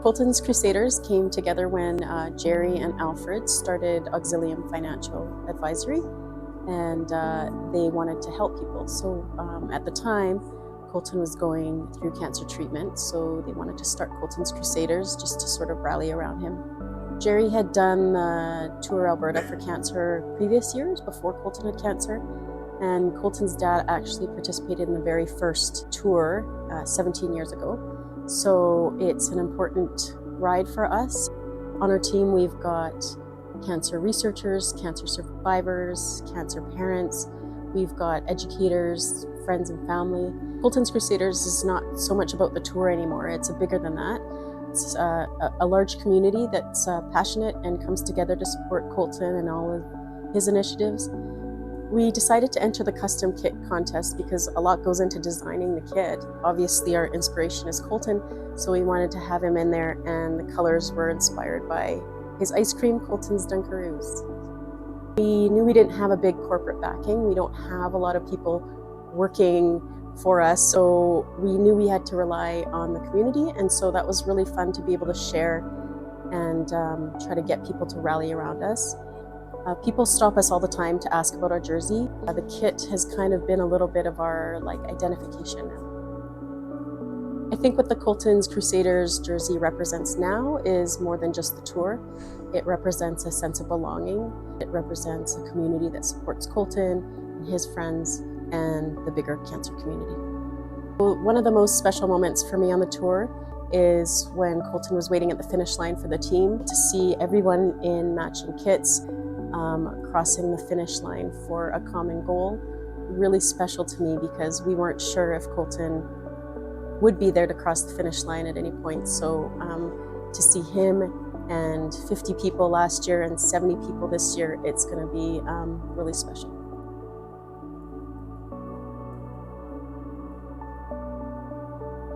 Colton's Crusaders came together when Jerry and Alfred started Auxilium Financial Advisory, and they wanted to help people. So at the time, Colton was going through cancer treatment, so they wanted to start Colton's Crusaders just to sort of rally around him. Jerry had done the Tour Alberta for cancer previous years before Colton had cancer, and Colton's dad actually participated in the very first tour 17 years ago. So it's an important ride for us. On our team, we've got cancer researchers, cancer survivors, cancer parents. We've got educators, friends and family. Colton's Crusaders is not so much about the tour anymore. It's bigger than that. It's a large community that's passionate and comes together to support Colton and all of his initiatives. We decided to enter the custom kit contest because a lot goes into designing the kit. Obviously, our inspiration is Colton, so we wanted to have him in there, and the colors were inspired by his ice cream, Colton's Dunkaroos. We knew we didn't have a big corporate backing. We don't have a lot of people working for us, so we knew we had to rely on the community, and so that was really fun to be able to share and try to get people to rally around us. People stop us all the time to ask about our jersey. The kit has kind of been a little bit of our identification now. I think what the Colton's Crusaders jersey represents now is more than just the tour. It represents a sense of belonging. It represents a community that supports Colton and his friends and the bigger cancer community. One of the most special moments for me on the tour is when Colton was waiting at the finish line for the team, to see everyone in matching kits crossing the finish line for a common goal. Really special to me because we weren't sure if Colton would be there to cross the finish line at any point. So to see him and 50 people last year and 70 people this year, it's going to be really special.